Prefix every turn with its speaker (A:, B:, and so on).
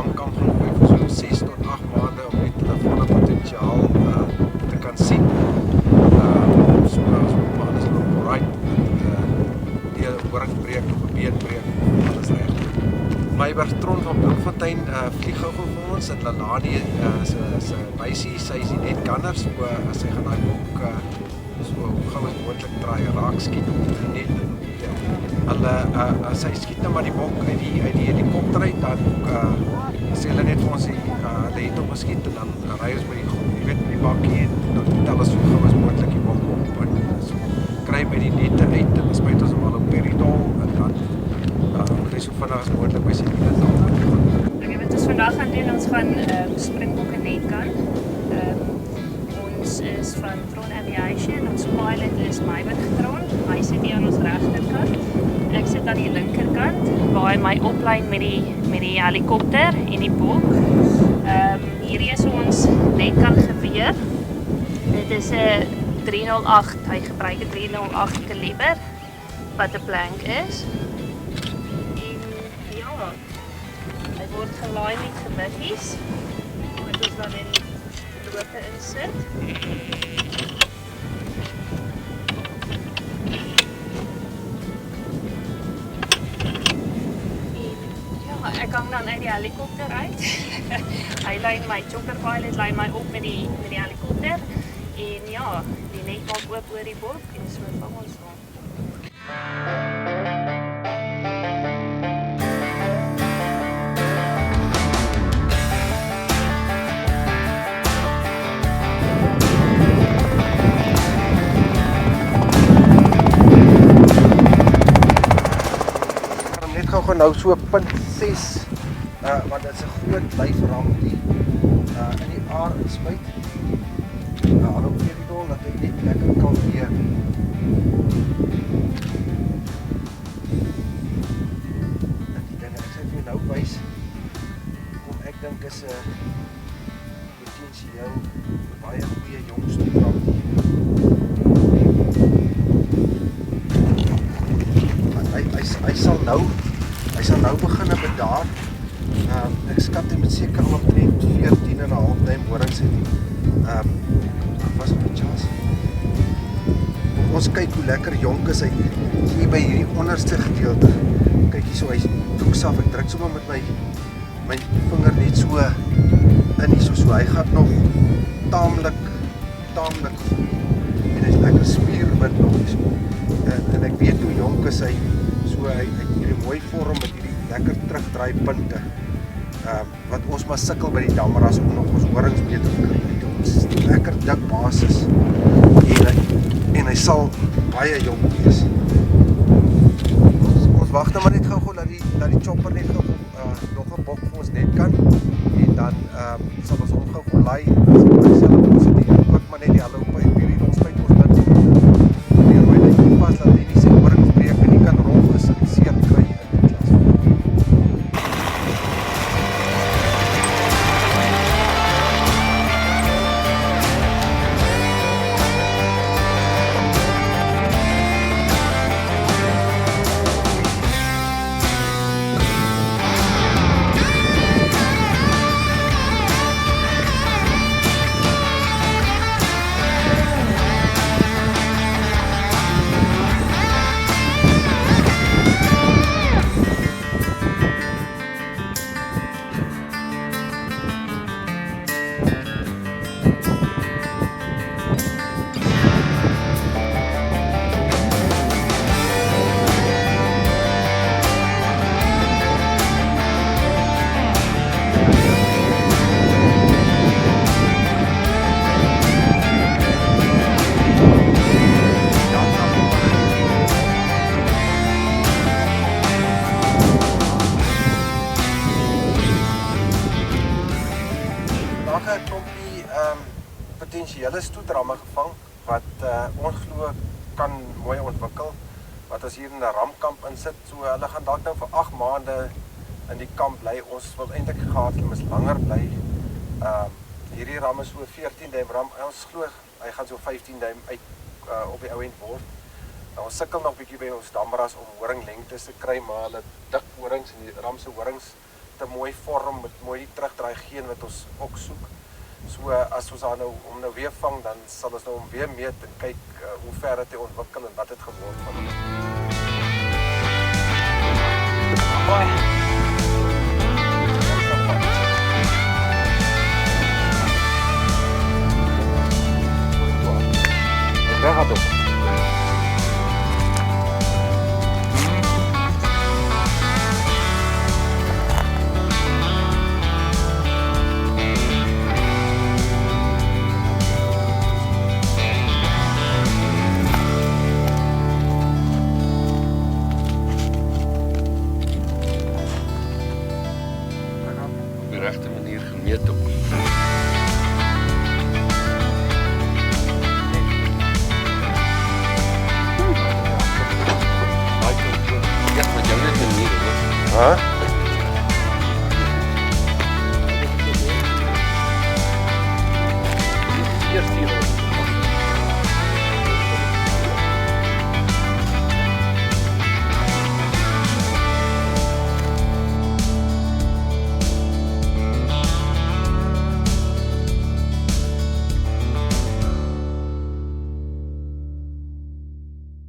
A: ramkamp gegooi vir so 6 tot 8 maande om net hulle volle potensiaal te kan sien. So as alles loop right, die horingbreek of 'n beenbreek, alles reg. Meiberg Tron van Bloemfontein vlieg gou vir ons, en Lalani is 'n meisie, sy is die net kanner, so as sy gaan daai bok so gou as moontlik draai raak skiet op die net. Hulle sy skiet nou maar die bok uit die helikopter uit, dan sê hulle net vir ons hulle het hom geskiet, en dan ry ons met die bakkie en dan tel ons so gou as moontlik die bok op en so kry by die nette uit en spuit ons hom al op peridol en dan moet hy so vinnig as moontlik by sy diere gaan.
B: Okay, wat ons vandag gaan doen, ons gaan springbokke netkant. Ons is van Tron Aviation, ons pilot is Meiberg Tron, hy sit hier aan ons regterkant. Ek sit aan die linkerkant, waar hy my oplyn met die helikopter en die bok. Hierdie is ons netkant geweer. Dit is 'n 308, hy gebruik 'n 308 kaliber, wat 'n blank is. En ja, hy word gelaai met gebikkies, wat ons dan in lope insit. Ek hang dan uit die helikopter uit. Hy lyn my chopper pilot lyn my op met die helikopter en ja, die net maak oop oor die bok en so vang ons hom.
A: Net gou nou so 0.6 want dit is 'n groot lyfram die in die aar inspuit. Al op hierdie dol dat hy net lekker kan weer. En die dinge, ek sê vir jou nou wys kom ek dink is 'n potensieel baie goeie jongste ram. Hy sal nou begin bedaar. Ek skat hy met seker omtrent 14,5 duim horings het. Was op die chance. Ons kyk hoe lekker jonk is hy hier by hierdie onderste gedeelte. Kyk hier so, hy doeks af, ek druk sommer met my vinger net so in hier so, hy gaan nog taamlik goed. En hy's lekker spierwit nog hier so. En ek weet hoe jonk is hy, so hy hierdie mooi vorm met hierdie lekker terugdraai punte. Wat ons maar sukkel by die dammeras om nog ons horings beter te kry. Ons lekker dik basis en hy sal baie jonk wees. Ons wag nou maar net gou dat die chopper net gou nog 'n bok vir ons net kan en dan sal ons hom gou laai ons ook maar net die hallo op hierdie ons by ons dan weer my net pas dat hy nie sy horings breek en nie kan rol is en seer kry in die klas. Potensiële stoetramme gevang wat ons glo kan mooi ontwikkel wat ons hier in 'n ramkamp insit. So hulle gaan dalk nou vir 8 maande in die kamp bly. Ons wil eintlik gehad het ons langer bly. Hierdie ram is so 14 duim ram. Ons glo hy gaan so 15 duim uit op die ou end word. Nou, ons sukkel nog bietjie by ons dammeras om horinglengtes te kry, maar hulle dik horings en die ram se horings 'n mooi vorm met mooi terugdraai geen wat ons ook soek. So as ons hom nou weer vang, dan sal ons nou hom weer meet en kyk hoe ver het hy ontwikkel en wat het geword van hom. Reg op.
C: Op die regte manier gemeet op. Ja, met jou net manier, hoor.
A: Huh?